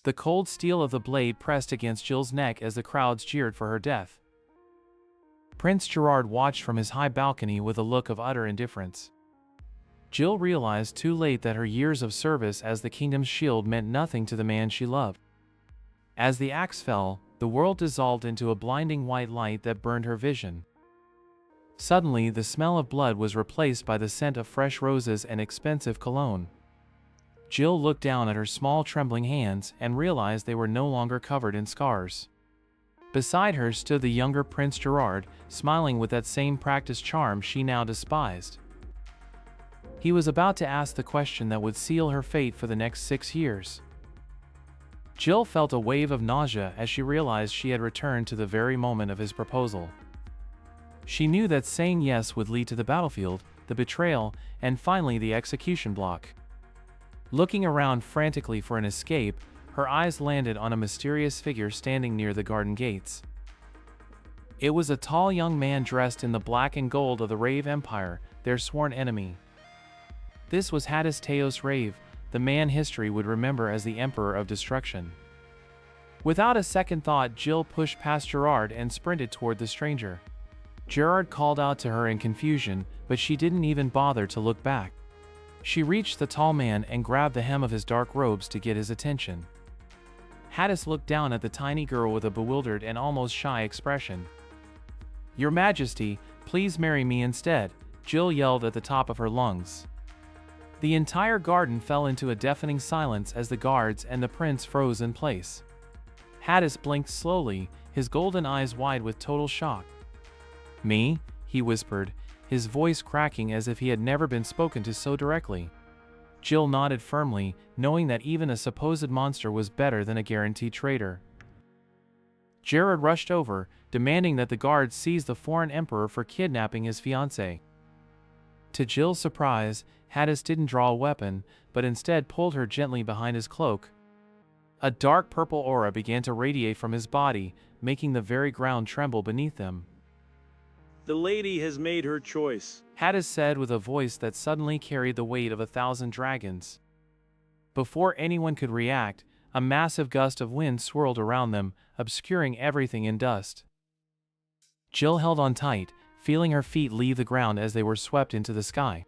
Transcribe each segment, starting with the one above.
The cold steel of the blade pressed against Jill's neck as the crowds jeered for her death. Prince Gerard watched from his high balcony with a look of utter indifference. Jill realized too late that her years of service as the kingdom's shield meant nothing to the man she loved. As the axe fell, the world dissolved into a blinding white light that burned her vision. Suddenly, the smell of blood was replaced by the scent of fresh roses and expensive cologne. Jill looked down at her small trembling hands and realized they were no longer covered in scars. Beside her stood the younger Prince Gerard, smiling with that same practiced charm she now despised. He was about to ask the question that would seal her fate for the next 6 years. Jill felt a wave of nausea as she realized she had returned to the very moment of his proposal. She knew that saying yes would lead to the battlefield, the betrayal, and finally the execution block. Looking around frantically for an escape, her eyes landed on a mysterious figure standing near the garden gates. It was a tall young man dressed in the black and gold of the Rave Empire, their sworn enemy. This was Hadis Teos Rave, the man history would remember as the Emperor of Destruction. Without a second thought, Jill pushed past Gerard and sprinted toward the stranger. Gerard called out to her in confusion, but she didn't even bother to look back. She reached the tall man and grabbed the hem of his dark robes to get his attention. Hadis looked down at the tiny girl with a bewildered and almost shy expression. "Your Majesty, please marry me instead," Jill yelled at the top of her lungs. The entire garden fell into a deafening silence as the guards and the prince froze in place. Hadis blinked slowly, his golden eyes wide with total shock. "Me?" he whispered, his voice cracking as if he had never been spoken to so directly. Jill nodded firmly, knowing that even a supposed monster was better than a guaranteed traitor. Gerard rushed over, demanding that the guards seize the foreign emperor for kidnapping his fiancée. To Jill's surprise, Hadis didn't draw a weapon, but instead pulled her gently behind his cloak. A dark purple aura began to radiate from his body, making the very ground tremble beneath them. "The lady has made her choice," Hadis said with a voice that suddenly carried the weight of 1,000 dragons. Before anyone could react, a massive gust of wind swirled around them, obscuring everything in dust. Jill held on tight, feeling her feet leave the ground as they were swept into the sky.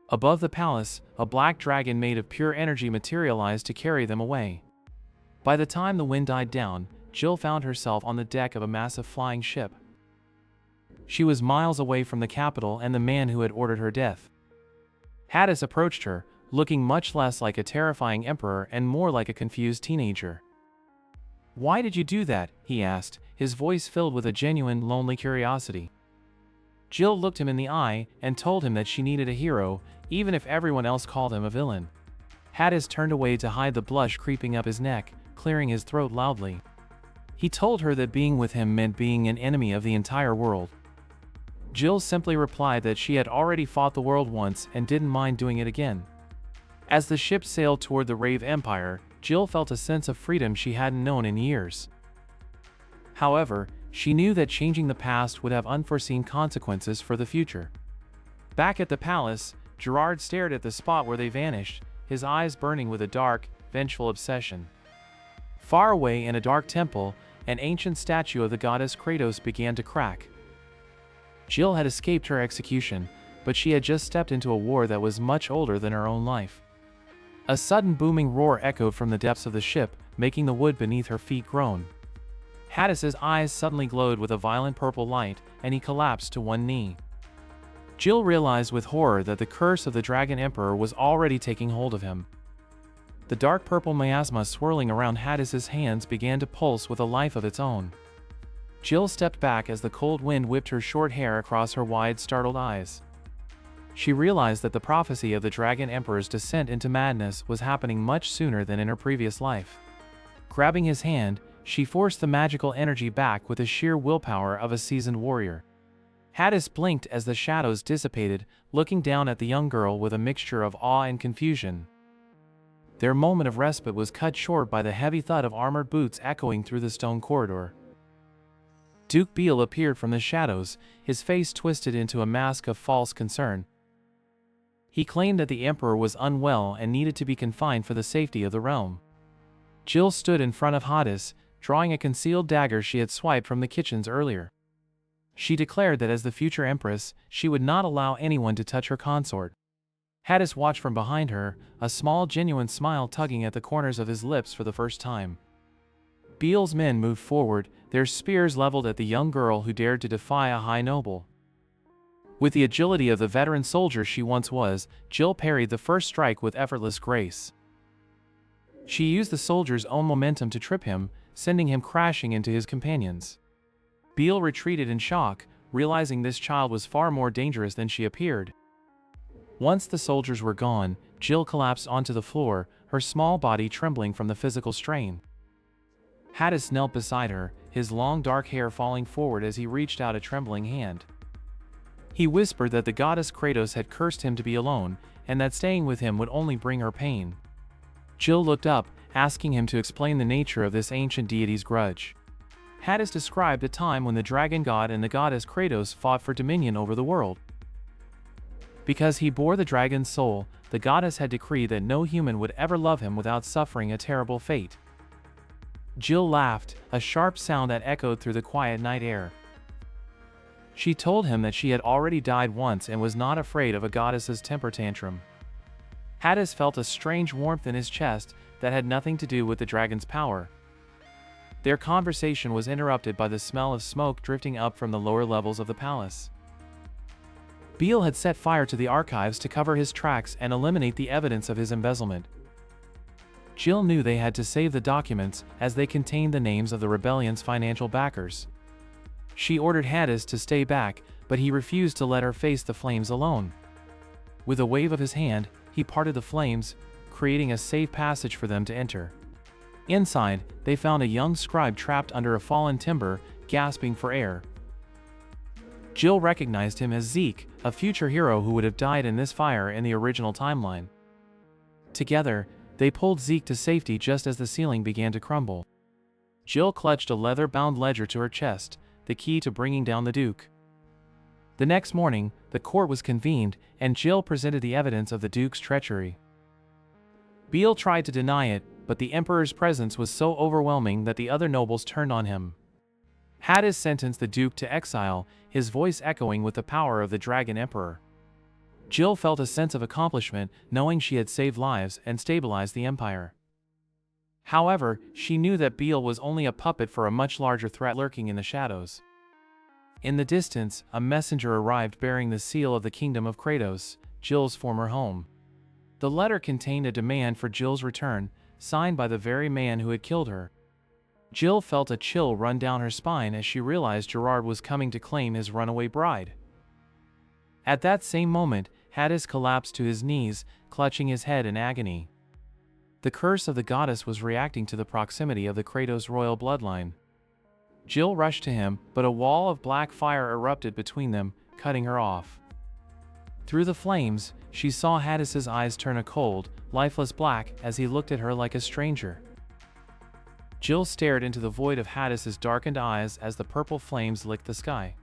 Above the palace, a black dragon made of pure energy materialized to carry them away. By the time the wind died down, Jill found herself on the deck of a massive flying ship. She was miles away from the capital and the man who had ordered her death. Hadis approached her, looking much less like a terrifying emperor and more like a confused teenager. "Why did you do that?" he asked, his voice filled with a genuine, lonely curiosity. Jill looked him in the eye and told him that she needed a hero, even if everyone else called him a villain. Hadis turned away to hide the blush creeping up his neck, clearing his throat loudly. He told her that being with him meant being an enemy of the entire world. Jill simply replied that she had already fought the world once and didn't mind doing it again. As the ship sailed toward the Rave Empire, Jill felt a sense of freedom she hadn't known in years. However, she knew that changing the past would have unforeseen consequences for the future. Back at the palace, Gerard stared at the spot where they vanished, his eyes burning with a dark, vengeful obsession. Far away in a dark temple, an ancient statue of the goddess Kratos began to crack. Jill had escaped her execution, but she had just stepped into a war that was much older than her own life. A sudden booming roar echoed from the depths of the ship, making the wood beneath her feet groan. Hadis's eyes suddenly glowed with a violent purple light, and he collapsed to one knee. Jill realized with horror that the curse of the Dragon Emperor was already taking hold of him. The dark purple miasma swirling around Hadis's hands began to pulse with a life of its own. Jill stepped back as the cold wind whipped her short hair across her wide, startled eyes. She realized that the prophecy of the Dragon Emperor's descent into madness was happening much sooner than in her previous life. Grabbing his hand, she forced the magical energy back with the sheer willpower of a seasoned warrior. Hadis blinked as the shadows dissipated, looking down at the young girl with a mixture of awe and confusion. Their moment of respite was cut short by the heavy thud of armored boots echoing through the stone corridor. Duke Beale appeared from the shadows, his face twisted into a mask of false concern. He claimed that the Emperor was unwell and needed to be confined for the safety of the realm. Jill stood in front of Hadis, drawing a concealed dagger she had swiped from the kitchens earlier. She declared that as the future empress, she would not allow anyone to touch her consort. Hadis watched from behind her, a small genuine smile tugging at the corners of his lips for the first time. Beale's men moved forward, their spears leveled at the young girl who dared to defy a high noble. With the agility of the veteran soldier she once was, Jill parried the first strike with effortless grace. She used the soldier's own momentum to trip him, sending him crashing into his companions. Beale retreated in shock, realizing this child was far more dangerous than she appeared. Once the soldiers were gone, Jill collapsed onto the floor, her small body trembling from the physical strain. Hadis knelt beside her, his long dark hair falling forward as he reached out a trembling hand. He whispered that the goddess Kratos had cursed him to be alone, and that staying with him would only bring her pain. Jill looked up, asking him to explain the nature of this ancient deity's grudge. Hadis described a time when the dragon god and the goddess Kratos fought for dominion over the world. Because he bore the dragon's soul, the goddess had decreed that no human would ever love him without suffering a terrible fate. Jill laughed, a sharp sound that echoed through the quiet night air. She told him that she had already died once and was not afraid of a goddess's temper tantrum. Hadis felt a strange warmth in his chest that had nothing to do with the dragon's power. Their conversation was interrupted by the smell of smoke drifting up from the lower levels of the palace. Beale had set fire to the archives to cover his tracks and eliminate the evidence of his embezzlement. Jill knew they had to save the documents as they contained the names of the rebellion's financial backers. She ordered Hadis to stay back, but he refused to let her face the flames alone. With a wave of his hand, he parted the flames, creating a safe passage for them to enter. Inside, they found a young scribe trapped under a fallen timber, gasping for air. Jill recognized him as Zeke, a future hero who would have died in this fire in the original timeline. Together, they pulled Zeke to safety just as the ceiling began to crumble. Jill clutched a leather-bound ledger to her chest, the key to bringing down the Duke. The next morning, the court was convened, and Jill presented the evidence of the Duke's treachery. Beale tried to deny it, but the Emperor's presence was so overwhelming that the other nobles turned on him. Hadis sentenced the Duke to exile, his voice echoing with the power of the Dragon Emperor. Jill felt a sense of accomplishment, knowing she had saved lives and stabilized the Empire. However, she knew that Beale was only a puppet for a much larger threat lurking in the shadows. In the distance, a messenger arrived bearing the seal of the Kingdom of Kratos, Jill's former home. The letter contained a demand for Jill's return, signed by the very man who had killed her. Jill felt a chill run down her spine as she realized Gerard was coming to claim his runaway bride. At that same moment, Hadis collapsed to his knees, clutching his head in agony. The curse of the goddess was reacting to the proximity of the Kratos royal bloodline. Jill rushed to him, but a wall of black fire erupted between them, cutting her off. Through the flames, she saw Hadis's eyes turn a cold, lifeless black as he looked at her like a stranger. Jill stared into the void of Hadis's darkened eyes as the purple flames licked the sky.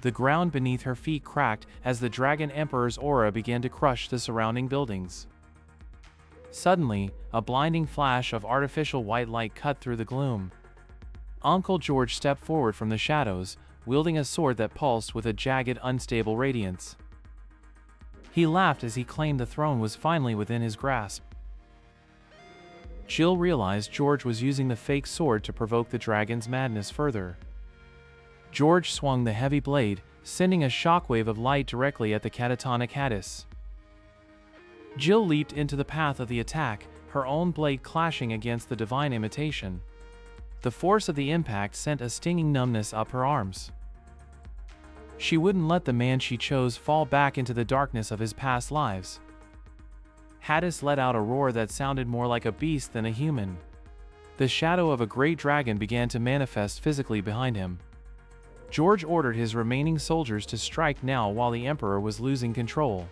The ground beneath her feet cracked as the Dragon Emperor's aura began to crush the surrounding buildings. Suddenly, a blinding flash of artificial white light cut through the gloom. Uncle George stepped forward from the shadows, wielding a sword that pulsed with a jagged, unstable radiance. He laughed as he claimed the throne was finally within his grasp. Jill realized George was using the fake sword to provoke the dragon's madness further. George swung the heavy blade, sending a shockwave of light directly at the catatonic Hadis. Jill leaped into the path of the attack, her own blade clashing against the divine imitation. The force of the impact sent a stinging numbness up her arms. She wouldn't let the man she chose fall back into the darkness of his past lives. Hadis let out a roar that sounded more like a beast than a human. The shadow of a great dragon began to manifest physically behind him. George ordered his remaining soldiers to strike now while the Emperor was losing control.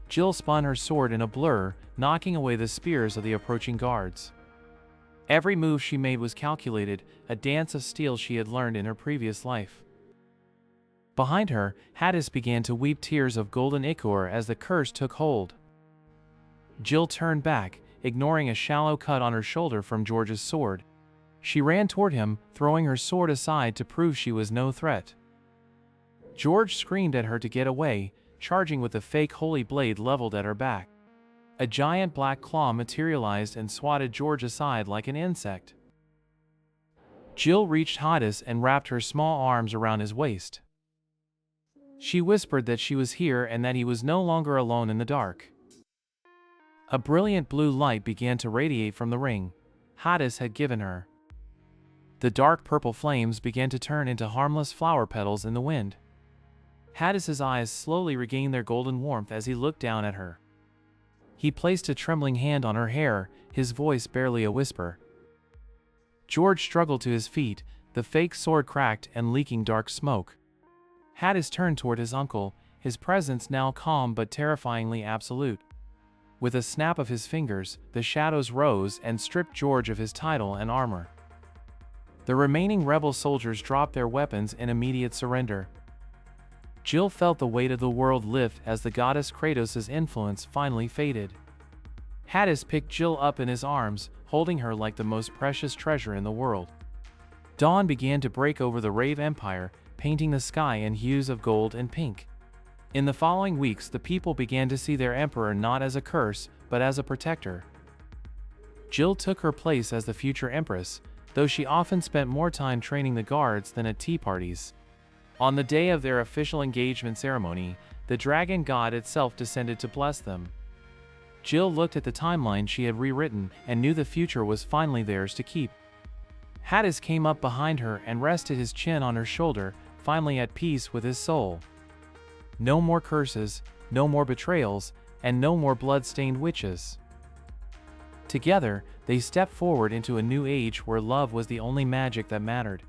Jill spun her sword in a blur, knocking away the spears of the approaching guards. Every move she made was calculated, a dance of steel she had learned in her previous life. Behind her, Hadis began to weep tears of golden ichor as the curse took hold. Jill turned back, ignoring a shallow cut on her shoulder from George's sword. She ran toward him, throwing her sword aside to prove she was no threat. George screamed at her to get away, charging with the fake holy blade leveled at her back. A giant black claw materialized and swatted George aside like an insect. Jill reached Hadis and wrapped her small arms around his waist. She whispered that she was here and that he was no longer alone in the dark. A brilliant blue light began to radiate from the ring Hadis had given her. The dark purple flames began to turn into harmless flower petals in the wind. Hadis's eyes slowly regained their golden warmth as he looked down at her. He placed a trembling hand on her hair, his voice barely a whisper. George struggled to his feet, the fake sword cracked and leaking dark smoke. Hadis turned toward his uncle, his presence now calm but terrifyingly absolute. With a snap of his fingers, the shadows rose and stripped George of his title and armor. The remaining rebel soldiers dropped their weapons in immediate surrender. Jill felt the weight of the world lift as the goddess Kratos' influence finally faded. Hadis picked Jill up in his arms, holding her like the most precious treasure in the world. Dawn began to break over the Rave Empire, painting the sky in hues of gold and pink. In the following weeks, the people began to see their emperor not as a curse, but as a protector. Jill took her place as the future empress, though she often spent more time training the guards than at tea parties. On the day of their official engagement ceremony, the dragon god itself descended to bless them. Jill looked at the timeline she had rewritten and knew the future was finally theirs to keep. Hadis came up behind her and rested his chin on her shoulder, finally at peace with his soul. No more curses, no more betrayals, and no more blood-stained witches. Together, they stepped forward into a new age where love was the only magic that mattered.